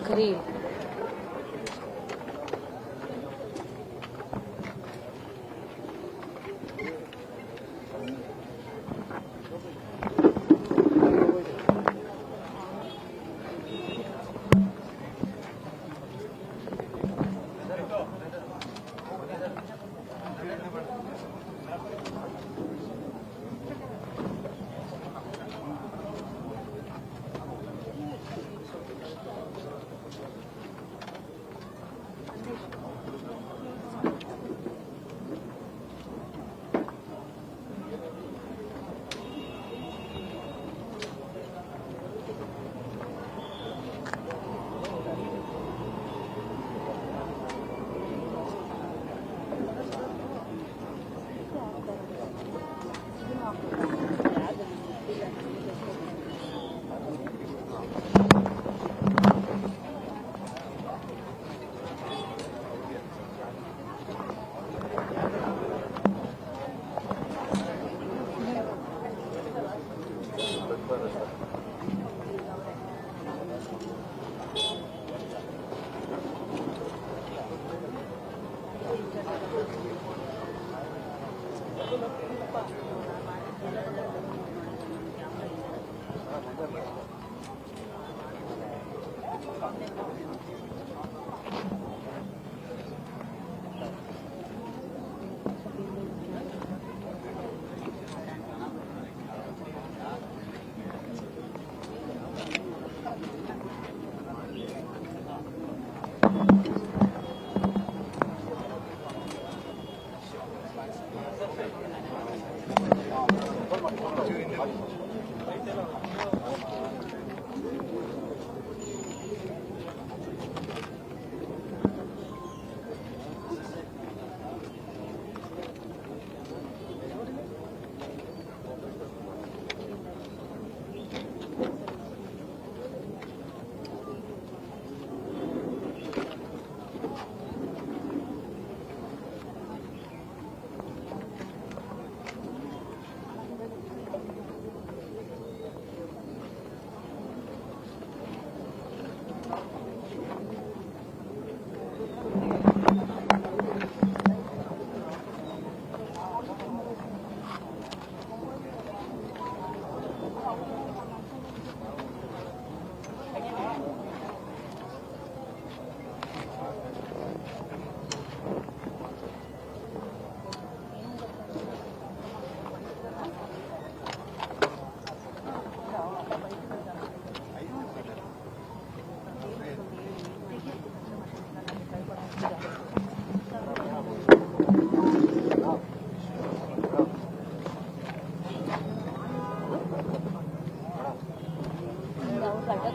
ಖರೀ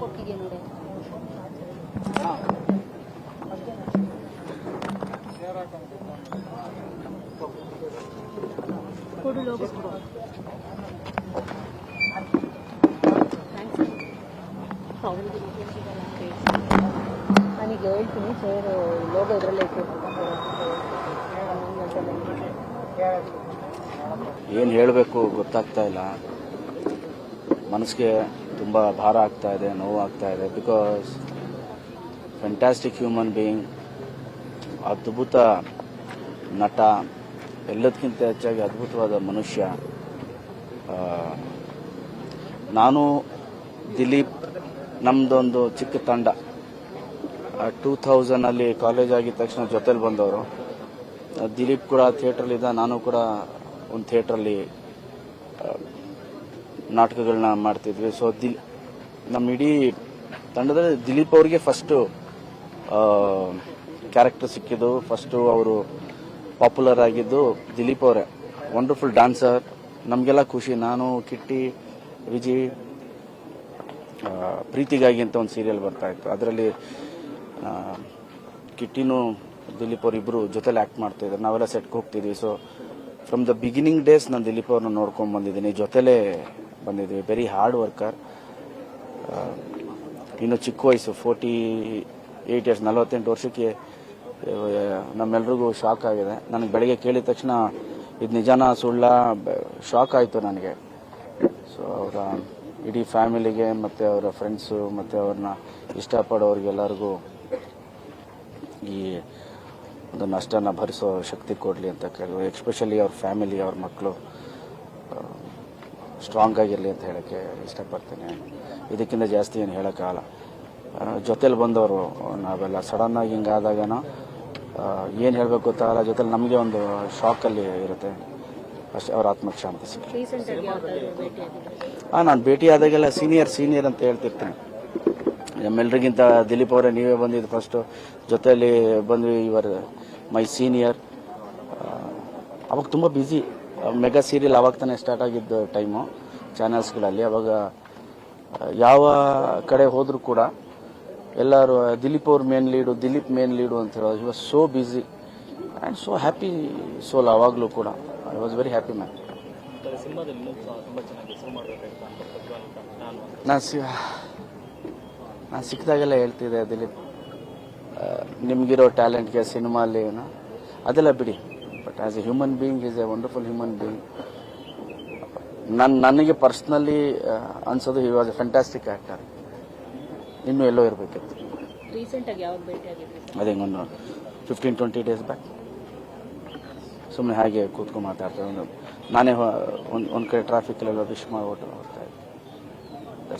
ಕೊಟ್ಟಿಗೆ ನೋಡಿ ಕೊಡು ಲೋಗೋ ಕೊಡು ನನಗೆ ಹೇಳ್ತೀನಿ ಸರ್ ಲೋಗೋ ಇದರಲ್ಲೇ ಏನು ಹೇಳಬೇಕು ಗೊತ್ತಾಗ್ತಾ ಇಲ್ಲ. ಮನಸ್ಸಿಗೆ ತುಂಬ ಭಾರ ಆಗ್ತಾ ಇದೆ, ನೋವು ಆಗ್ತಾ ಇದೆ. ಬಿಕಾಸ್ ಫ್ಯಾಂಟಾಸ್ಟಿಕ್ ಹ್ಯೂಮನ್ ಬೀಯಿಂಗ್, ಅದ್ಭುತ ನಟ, ಎಲ್ಲದಕ್ಕಿಂತ ಹೆಚ್ಚಾಗಿ ಅದ್ಭುತವಾದ ಮನುಷ್ಯ. ನಾನು ದಿಲೀಪ್ ನಮ್ಮದೊಂದು ಚಿಕ್ಕ ತಂಡ 2000 ಕಾಲೇಜ್ ಆಗಿದ ತಕ್ಷಣ ಜೊತೆಲಿ ಬಂದವರು. ದಿಲೀಪ್ ಕೂಡ ಥಿಯೇಟ್ರಲ್ಲಿದ್ದ, ನಾನು ಕೂಡ ಒಂದು ಥಿಯೇಟ್ರಲ್ಲಿ ನಾಟಕಗಳನ್ನ ಮಾಡ್ತಿದ್ವಿ. ಸೊ ನಮ್ಮ ಇಡೀ ತಂಡದಲ್ಲಿ ದಿಲೀಪ್ ಅವರಿಗೆ ಫಸ್ಟು ಕ್ಯಾರೆಕ್ಟರ್ ಸಿಕ್ಕಿದ್ದು, ಫಸ್ಟು ಅವರು ಪಾಪ್ಯುಲರ್ ಆಗಿದ್ದು ದಿಲೀಪ್ ಅವರೇ. ವಂಡರ್ಫುಲ್ ಡ್ಯಾನ್ಸರ್, ನಮಗೆಲ್ಲ ಖುಷಿ. ನಾನು, ಕಿಟ್ಟಿ, ವಿಜಿ, ಪ್ರೀತಿಗಾಗಿ ಅಂತ ಒಂದು ಸೀರಿಯಲ್ ಬರ್ತಾ ಇತ್ತು. ಅದರಲ್ಲಿ ಕಿಟ್ಟಿನೂ ದಿಲೀಪ್ ಅವರು ಇಬ್ಬರು ಜೊತೆಲಿ ಆ್ಯಕ್ಟ್ ಮಾಡ್ತಾಯಿದ್ರು. ನಾವೆಲ್ಲ ಸೆಟ್ಗೆ ಹೋಗ್ತಿದ್ವಿ. So from the beginning days ನಾನು ದಿಲೀಪ್ ಅವ್ರನ್ನ ನೋಡ್ಕೊಂಡು ಬಂದಿದ್ದೀನಿ, ಜೊತೆಲೇ ಬಂದಿದ್ವಿ. Very hard worker. ಇನ್ನು ಚಿಕ್ಕ ವಯಸ್ಸು, 48 ಇಯರ್ಸ್, 48 ವರ್ಷಕ್ಕೆ ನಮ್ಮೆಲ್ರಿಗೂ ಶಾಕ್ ಆಗಿದೆ. ನನಗೆ ಬೆಳಗ್ಗೆ ಕೇಳಿದ ತಕ್ಷಣ ಇದು ನಿಜಾನ ಸುಳ್ಳ ಶಾಕ್ ಆಯಿತು ನನಗೆ. ಸೊ ಅವರ ಇಡೀ ಫ್ಯಾಮಿಲಿಗೆ ಮತ್ತು ಅವರ ಫ್ರೆಂಡ್ಸು ಮತ್ತು ಅವ್ರನ್ನ ಇಷ್ಟಪಡೋರಿಗೆಲ್ಲರಿಗೂ ಈ ಒಂದು ನಷ್ಟನ ಭರಿಸೋ ಶಕ್ತಿ ಕೊಡಲಿ ಅಂತ ಕೇಳಿದ್ರು. ಎಕ್ಸ್ಪೆಷಲಿ ಅವ್ರ ಫ್ಯಾಮಿಲಿ, ಅವ್ರ ಮಕ್ಕಳು ಸ್ಟ್ರಾಂಗ್ ಆಗಿರಲಿ ಅಂತ ಹೇಳೋಕ್ಕೆ ಇಷ್ಟಪಡ್ತೀನಿ. ಇದಕ್ಕಿಂತ ಜಾಸ್ತಿ ಏನು ಹೇಳೋಕ್ಕಾಗಲ್ಲ. ಜೊತೇಲಿ ಬಂದವರು ನಾವೆಲ್ಲ ಸಡನ್ನಾಗಿ ಹಿಂಗಾದಾಗನೋ ಏನು ಹೇಳಬೇಕು ಗೊತ್ತಾಗಲ್ಲ. ಜೊತೆಲಿ ನಮಗೆ ಒಂದು ಶಾಕಲ್ಲಿ ಇರುತ್ತೆ. ಅಷ್ಟೇ, ಅವ್ರ ಆತ್ಮಕ್ಕೆ ಶಾಂತಿ ಸಿಗಲಿ. ರೀಸೆಂಟಾಗಿ ಯಾವ್ದಾದ್ರು ಭೇಟಿ ಆಗಿದ್ರೆ ನಾನು ಭೇಟಿ ಆದಾಗೆಲ್ಲ ಸೀನಿಯರ್ ಅಂತ ಹೇಳ್ತಿರ್ತೀನಿ. ನಮ್ಮೆಲ್ಲರಿಗಿಂತ ದಿಲೀಪ್ ಅವರೇ ನೀವೇ ಬಂದಿದ್ದು ಫಸ್ಟು, ಜೊತೆಯಲ್ಲಿ ಬಂದ್ವಿ. ಇವರ್ ಮೈ ಸೀನಿಯರ್. ಅವಾಗ ತುಂಬ ಬ್ಯುಸಿ, ಮೆಗಾ ಸೀರಿಯಲ್ ಅವಾಗ ತಾನೇ ಸ್ಟಾರ್ಟ್ ಆಗಿದ್ದು ಟೈಮು ಚಾನಲ್ಸ್ಗಳಲ್ಲಿ. ಅವಾಗ ಯಾವ ಕಡೆ ಹೋದರೂ ಕೂಡ ಎಲ್ಲರೂ ದಿಲೀಪ್ ಅವ್ರ ಮೇನ್ ಲೀಡು ಅಂತ ಹೇಳೋದು. He was so busy and so happy soul. ಅವಾಗಲೂ ಕೂಡ I was very happy man. ನಾನು ಸಿಕ್ಕಿದಾಗೆಲ್ಲ ಹೇಳ್ತಿದ್ದೆ, ದಿಲೀಪ್ ನಿಮಗಿರೋ ಟ್ಯಾಲೆಂಟ್ಗೆ ಸಿನಿಮಾಲಿ ಅದೆಲ್ಲ ಬಿಡಿ, but as a human being is a wonderful human being. ನನಗೆ ಪರ್ಸ್ನಲಿ ಅನ್ಸೋದು he was a fantastic actor. ಇನ್ನೂ ಎಲ್ಲೋ ಇರಬೇಕಿತ್ತು. ರೀಸೆಂಟಾಗಿ ಯಾವಾಗ ಭೇಟಿ ಆಗಿದ್ರಿ? ಅದೇ ಒಂದು 15-20 ಡೇಸ್ ಬ್ಯಾಕ್ ಸುಮ್ಮನೆ ಹಾಗೆ ಕೂತ್ಕೊಂಡು ಮಾತಾಡ್ತಾ ನಾನೇ ಒಂದು ಕಡೆ ಟ್ರಾಫಿಕಲ್ಲೆಲ್ಲ ವಿಶ್ ಮಾಡ್ಬಿಟ್ಟು ಹೋಗ್ತಾ ಇದ್ದೆ.